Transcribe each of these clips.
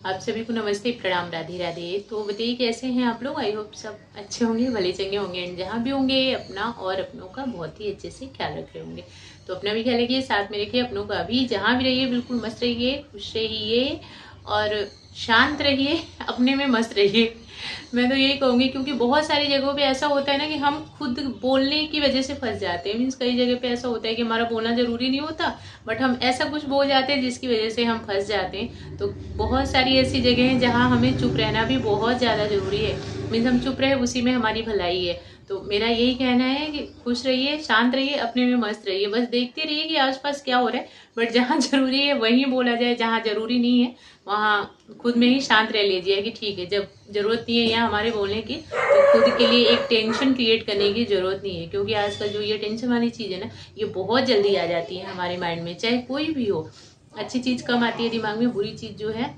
आप सभी को नमस्ते, प्रणाम, राधे राधे। तो बताइए कैसे हैं आप लोग। आई होप सब अच्छे होंगे, भले चंगे होंगे एंड जहाँ भी होंगे अपना और अपनों का बहुत ही अच्छे से ख्याल रख रहे होंगे। तो अपना भी ख्याल रखिए, साथ में रखिए अपनों का भी। जहाँ भी रहिए बिल्कुल मस्त रहिए, खुश रहिए और शांत रहिए, अपने में मस्त रहिए। मैं तो यही कहूंगी, क्योंकि बहुत सारी जगहों पे ऐसा होता है ना कि हम खुद बोलने की वजह से फंस जाते हैं। मीन्स कई जगह पे ऐसा होता है कि हमारा बोलना जरूरी नहीं होता, बट हम ऐसा कुछ बोल जाते हैं जिसकी वजह से हम फंस जाते हैं। तो बहुत सारी ऐसी जगह हैं जहाँ हमें चुप रहना भी बहुत ज़्यादा ज़रूरी है। मीन्स हम चुप रहे, उसी में हमारी भलाई है। तो मेरा यही कहना है कि खुश रहिए, शांत रहिए, अपने में मस्त रहिए, बस देखते रहिए कि आसपास क्या हो रहा है। बट जहाँ जरूरी है वहीं बोला जाए, जहाँ जरूरी नहीं है वहाँ खुद में ही शांत रह लीजिए कि ठीक है, जब जरूरत नहीं है यहाँ हमारे बोलने की तो खुद के लिए एक टेंशन क्रिएट करने की जरूरत नहीं है। क्योंकि आजकल जो ये टेंशन वाली चीज़ है ना, ये बहुत जल्दी आ जाती है हमारे माइंड में, चाहे कोई भी हो। अच्छी चीज़ कम आती है दिमाग में, बुरी चीज़ जो है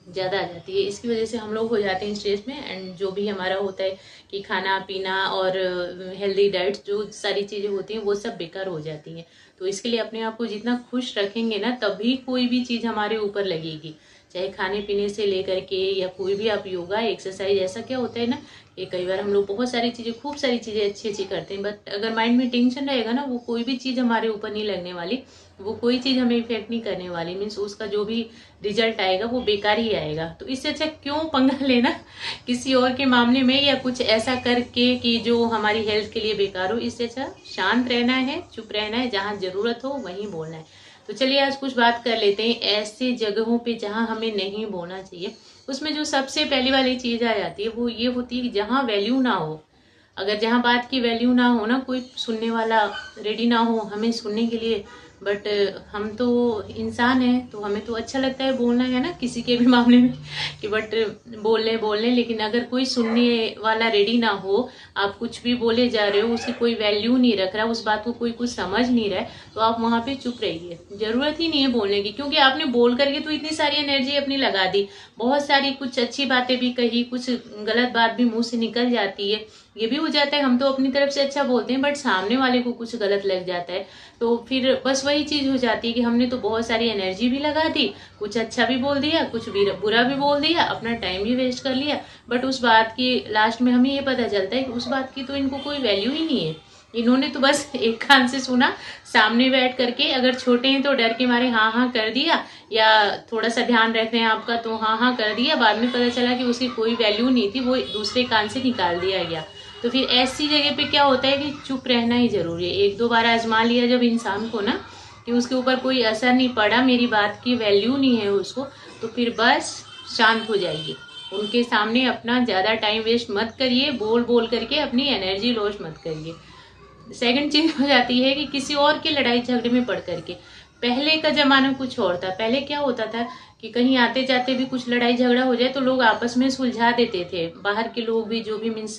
ज़्यादा आ जाती है। इसकी वजह से हम लोग हो जाते हैं स्ट्रेस में एंड जो भी हमारा होता है कि खाना पीना और हेल्दी डाइट, जो सारी चीज़ें होती हैं वो सब बेकार हो जाती हैं। तो इसके लिए अपने आप को जितना खुश रखेंगे ना, तभी कोई भी चीज़ हमारे ऊपर लगेगी। चाहे खाने पीने से लेकर के या कोई भी आप योगा एक्सरसाइज, ऐसा क्या होता है ना कि कई बार हम लोग बहुत सारी चीज़ें, खूब सारी चीज़ें अच्छी अच्छी करते हैं, बट अगर माइंड में टेंशन रहेगा ना, वो कोई भी चीज़ हमारे ऊपर नहीं लगने वाली, वो कोई चीज़ हमें इफेक्ट नहीं करने वाली। मीन्स उसका जो भी रिजल्ट आएगा वो बेकार ही आएगा। तो इससे अच्छा क्यों पंगा लेना किसी और के मामले में या कुछ ऐसा करके कि जो हमारी हेल्थ के लिए बेकार हो। इससे अच्छा शांत रहना है, चुप रहना है, जहाँ जरूरत हो वहीं बोलना है। तो चलिए आज कुछ बात कर लेते हैं ऐसे जगहों पे जहाँ हमें नहीं बोलना चाहिए। उसमें जो सबसे पहली वाली चीज आ जाती है वो ये होती है कि जहाँ वैल्यू ना हो। अगर जहाँ बात की वैल्यू ना हो ना, कोई सुनने वाला रेडी ना हो हमें सुनने के लिए, बट हम तो इंसान हैं तो हमें तो अच्छा लगता है बोलना, है ना, किसी के भी मामले में कि बट बोल लें, लेकिन अगर कोई सुनने वाला रेडी ना हो, आप कुछ भी बोले जा रहे हो, उसकी कोई वैल्यू नहीं रख रहा, उस बात को कोई कुछ समझ नहीं रहा है, तो आप वहाँ पे चुप रहिए। जरूरत ही नहीं है बोलने की, क्योंकि आपने बोल करके तो इतनी सारी एनर्जी अपनी लगा दी, बहुत सारी कुछ अच्छी बातें भी कही, कुछ गलत बात भी मुंह से निकल जाती है। ये भी हो जाता है, हम तो अपनी तरफ से अच्छा बोलते हैं बट सामने वाले को कुछ गलत लग जाता है। तो फिर बस वही चीज हो जाती है कि हमने तो बहुत सारी एनर्जी भी लगा दी, कुछ अच्छा भी बोल दिया, कुछ भी बुरा भी बोल दिया, अपना टाइम भी वेस्ट कर लिया। बट उस बात की लास्ट में हमें ये पता चलता है कि उस बात की तो इनको कोई वैल्यू ही नहीं है। इन्होंने तो बस एक कान से सुना, सामने बैठ करके, अगर छोटे हैं तो डर के मारे हाँ हाँ कर दिया, या थोड़ा सा ध्यान रख रहे हैं आपका तो हाँ हाँ कर दिया, बाद में पता चला कि उसकी कोई वैल्यू नहीं थी, वो दूसरे कान से निकाल दिया गया। तो फिर ऐसी जगह पे क्या होता है कि चुप रहना ही जरूरी है। एक दो बार आजमा लिया जब इंसान को ना, कि उसके ऊपर कोई असर नहीं पड़ा, मेरी बात की वैल्यू नहीं है उसको, तो फिर बस शांत हो जाइए। उनके सामने अपना ज्यादा टाइम वेस्ट मत करिए, बोल बोल करके अपनी एनर्जी लॉस मत करिए। सेकंड चीज हो जाती है कि किसी और के लड़ाई झगड़े में पड़ करके, पहले का जमाना कुछ और था। पहले क्या होता था कि कहीं आते जाते भी कुछ लड़ाई झगड़ा हो जाए तो लोग आपस में सुलझा देते थे। बाहर के लोग भी जो भी मीन्स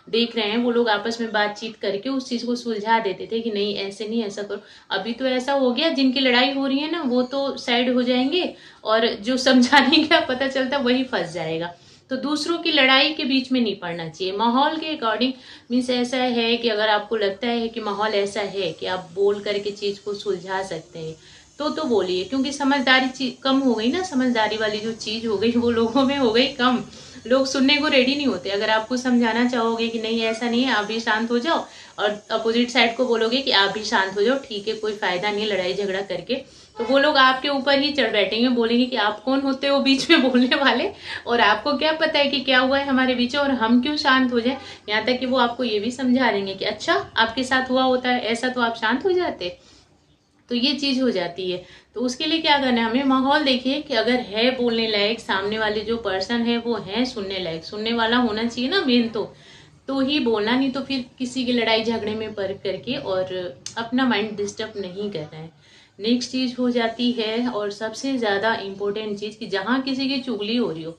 देख रहे हैं वो लोग आपस में बातचीत करके उस चीज को सुलझा देते थे कि नहीं ऐसे नहीं, ऐसा करो। अभी तो ऐसा हो गया, जिनकी लड़ाई हो रही है ना वो तो साइड हो जाएंगे और जो समझाने का पता चलता वही फंस जाएगा। तो दूसरों की लड़ाई के बीच में नहीं पड़ना चाहिए, माहौल के अकॉर्डिंग। मीन्स ऐसा है कि अगर आपको लगता है कि माहौल ऐसा है कि आप बोल करके चीज को सुलझा सकते हैं तो बोलिए। क्योंकि समझदारी कम हो गई ना, समझदारी वाली जो चीज हो गई वो लोगों में हो गई कम। लोग सुनने को रेडी नहीं होते। अगर आपको समझाना चाहोगे कि नहीं ऐसा नहीं है, आप भी शांत हो जाओ, और अपोजिट साइड को बोलोगे कि आप भी शांत हो जाओ, ठीक है कोई फायदा नहीं लड़ाई झगड़ा करके, तो वो लोग आपके ऊपर ही चढ़ बैठेंगे, बोलेंगे कि आप कौन होते हो बीच में बोलने वाले, और आपको क्या पता है कि क्या हुआ है हमारे बीच और हम क्यों शांत हो जाए। यहाँ तक कि वो आपको ये भी समझा देंगे कि अच्छा आपके साथ हुआ होता है ऐसा तो आप शांत हो जाते। तो ये चीज हो जाती है। तो उसके लिए क्या करना है, हमें माहौल देखिए कि अगर है बोलने लायक, सामने वाले जो पर्सन है वो है सुनने लायक, सुनने वाला होना चाहिए ना मेन, तो ही बोलना, नहीं तो फिर किसी की लड़ाई झगड़े में पड़ करके और अपना माइंड डिस्टर्ब नहीं करना है। नेक्स्ट चीज हो जाती है और सबसे ज्यादा इम्पोर्टेंट चीज कि जहाँ किसी की चुगली हो रही हो,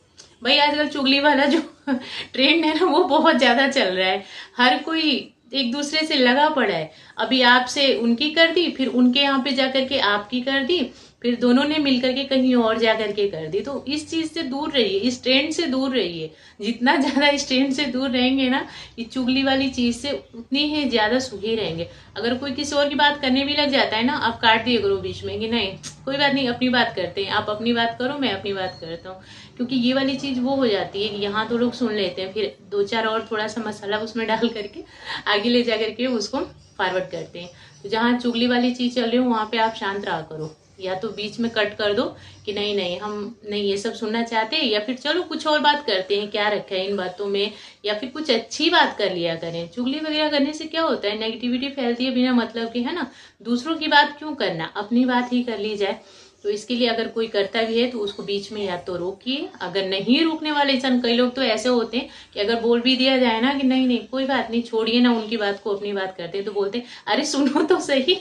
भाई आजकल चुगली वाला जो ट्रेंड है ना वो बहुत ज्यादा चल रहा है। हर कोई एक दूसरे से लगा पड़ा है। अभी आपसे उनकी कर दी, फिर उनके यहाँ पे जाकर के आपकी कर दी, फिर दोनों ने मिलकर के कहीं और जा करके कर दी। तो इस चीज से दूर रहिए, इस ट्रेंड से दूर रहिए। जितना ज्यादा इस ट्रेंड से दूर रहेंगे ना, इस चुगली वाली चीज से, उतनी ही ज्यादा सुखी रहेंगे। अगर कोई किसी और की बात करने भी लग जाता है ना, आप काट दिए करो बीच में कि नहीं कोई बात नहीं, अपनी बात करते हैं, आप अपनी बात करो, मैं अपनी बात करता हूँ। क्योंकि ये वाली चीज वो हो जाती है कि यहाँ तो लोग सुन लेते हैं, फिर 2-4 और थोड़ा सा मसाला उसमें डाल करके आगे ले जा करके उसको फॉरवर्ड करते हैं। तो जहाँ चुगली वाली चीज चल रही हो वहां पे आप शांत रहा करो, या तो बीच में कट कर दो कि नहीं नहीं हम नहीं ये सब सुनना चाहते, या फिर चलो कुछ और बात करते हैं, क्या रखा है इन बातों में, या फिर कुछ अच्छी बात कर लिया करें। चुगली वगैरह करने से क्या होता है, नेगेटिविटी फैलती है बिना मतलब के, है ना। दूसरों की बात क्यों करना, अपनी बात ही कर ली जाए। तो इसके लिए अगर कोई करता भी है तो उसको बीच में या तो रोकिए, अगर नहीं रोकने वाले इंसान, कई लोग तो ऐसे होते हैं कि अगर बोल भी दिया जाए ना कि नहीं नहीं कोई बात नहीं छोड़िए ना उनकी बात को, अपनी बात करते हैं, तो बोलते हैं अरे सुनो तो सही।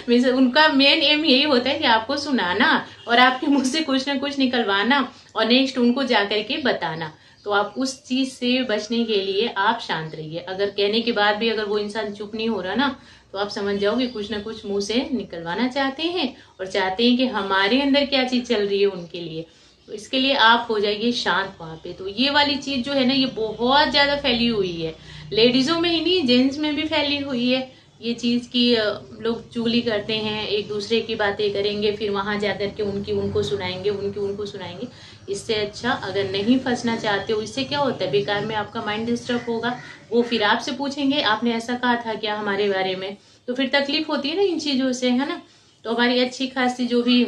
उनका मेन एम यही होता है कि आपको सुनाना और आपके मुंह से कुछ ना कुछ निकलवाना और नेक्स्ट उनको जाकर के बताना। तो आप उस चीज से बचने के लिए आप शांत रहिए। अगर कहने के बाद भी अगर वो इंसान चुप नहीं हो रहा ना, तो आप समझ जाओ कि कुछ ना कुछ मुंह से निकलवाना चाहते हैं और चाहते हैं कि हमारे अंदर क्या चीज चल रही है उनके लिए। तो इसके लिए आप हो जाइए शांत वहां पे। तो ये वाली चीज जो है ना, ये बहुत ज्यादा फैली हुई है, लेडीजों में ही नहीं जेंट्स में भी फैली हुई है ये चीज की। लोग चुगली करते हैं, एक दूसरे की बातें करेंगे, फिर वहां जाकर के उनकी उनको सुनाएंगे, उनकी उनको सुनाएंगे। इससे अच्छा अगर नहीं फंसना चाहते हो, इससे क्या होता है बेकार में आपका माइंड डिस्टर्ब होगा। वो फिर आपसे पूछेंगे आपने ऐसा कहा था क्या हमारे बारे में, तो फिर तकलीफ होती है ना इन चीजों से, है ना। तो हमारी अच्छी खासी जो भी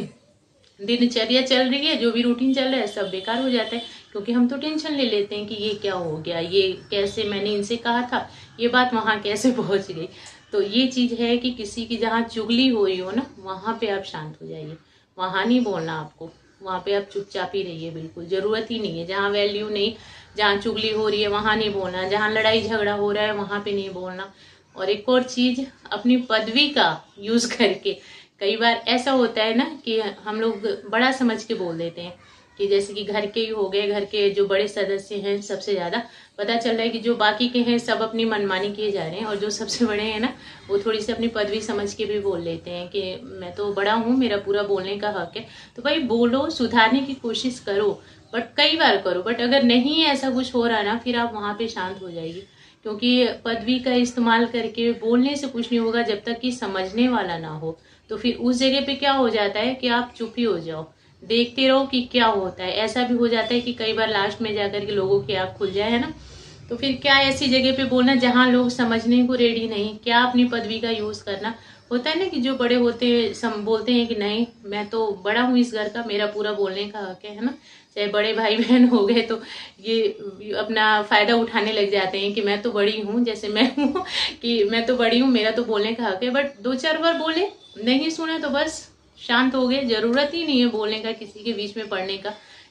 दिनचर्या चल रही है, जो भी रूटीन चल रहा है, सब बेकार हो जाता है। क्योंकि हम तो टेंशन ले लेते हैं कि ये क्या हो गया, ये कैसे मैंने इनसे कहा था, ये बात वहां कैसे पहुंच गई। तो ये चीज है कि किसी की जहाँ चुगली हो रही हो ना, वहां पे आप शांत हो जाइए, वहां नहीं बोलना आपको, वहां पे आप चुपचाप ही रहिए, बिल्कुल जरूरत ही नहीं है। जहाँ वैल्यू नहीं, जहाँ चुगली हो रही है वहां नहीं बोलना, जहाँ लड़ाई झगड़ा हो रहा है वहां पे नहीं बोलना। और एक और चीज, अपनी पदवी का यूज करके, कई बार ऐसा होता है ना कि हम लोग बड़ा समझ के बोल देते हैं कि जैसे कि घर के ही हो गए, घर के जो बड़े सदस्य हैं सबसे ज्यादा पता चल रहा है कि जो बाकी के हैं सब अपनी मनमानी किए जा रहे हैं, और जो सबसे बड़े हैं ना वो थोड़ी सी अपनी पदवी समझ के भी बोल लेते हैं कि मैं तो बड़ा हूँ, मेरा पूरा बोलने का हक है। तो भाई बोलो, सुधारने की कोशिश करो, बट कई बार करो, बट अगर नहीं ऐसा कुछ हो रहा ना, फिर आप वहां पे शांत हो जाइए। क्योंकि पदवी का इस्तेमाल करके बोलने से कुछ नहीं होगा जब तक कि समझने वाला ना हो। तो फिर उस जगह पे क्या हो जाता है कि आप चुप ही हो जाओ, देखते रहो कि क्या होता है। ऐसा भी हो जाता है कि कई बार लास्ट में जाकर के लोगों की आंख खुल जाए, है ना। तो फिर क्या ऐसी जगह पे बोलना जहां लोग समझने को रेडी नहीं, क्या अपनी पदवी का यूज करना। होता है ना कि जो बड़े होते हैं बोलते हैं कि नहीं मैं तो बड़ा हूँ इस घर का, मेरा पूरा बोलने का हक है ना। चाहे बड़े भाई बहन हो गए तो ये अपना फायदा उठाने लग जाते हैं कि मैं तो बड़ी हूँ, जैसे मैं हूँ कि मैं तो बड़ी हूँ, मेरा तो बोलने का हक है। बट 2-4 बार बोले, नहीं सुना तो बस शांत हो गए। जरूरत ही नहीं है बोलने का, किसी के बीच में पड़ने का।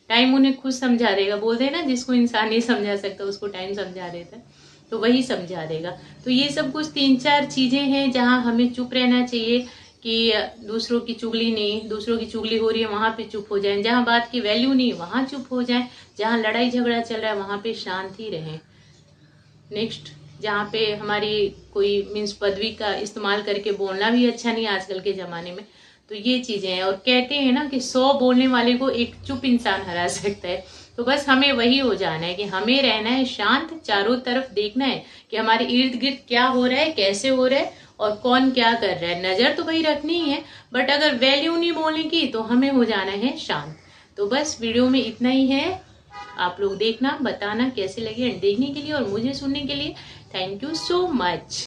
टाइम उन्हें खुद समझा देगा। बोलते हैं ना जिसको इंसान नहीं समझा सकता उसको टाइम समझा देता है, तो वही समझा देगा। तो ये सब कुछ 3-4 चीजें हैं जहाँ हमें चुप रहना चाहिए कि दूसरों की चुगली नहीं, दूसरों की चुगली हो रही है वहां पे चुप हो जाए, जहाँ बात की वैल्यू नहीं वहां चुप हो जाए, जहाँ लड़ाई झगड़ा चल रहा है वहां पे शांत ही रहें। नेक्स्ट, जहाँ पे हमारी कोई मीन्स पदवी का इस्तेमाल करके बोलना भी अच्छा नहीं आजकल के जमाने में। तो ये चीजें हैं। और कहते हैं ना कि 100 बोलने वाले को एक चुप इंसान हरा सकता है। तो बस हमें वही हो जाना है कि हमें रहना है शांत, चारों तरफ देखना है कि हमारे इर्द गिर्द क्या हो रहा है, कैसे हो रहा है और कौन क्या कर रहा है। नजर तो भाई रखनी ही है, बट अगर वैल्यू नहीं बोलने की तो हमें हो जाना है शांत। तो बस वीडियो में इतना ही है। आप लोग देखना, बताना कैसे लगे, एंड देखने के लिए और मुझे सुनने के लिए थैंक यू सो मच।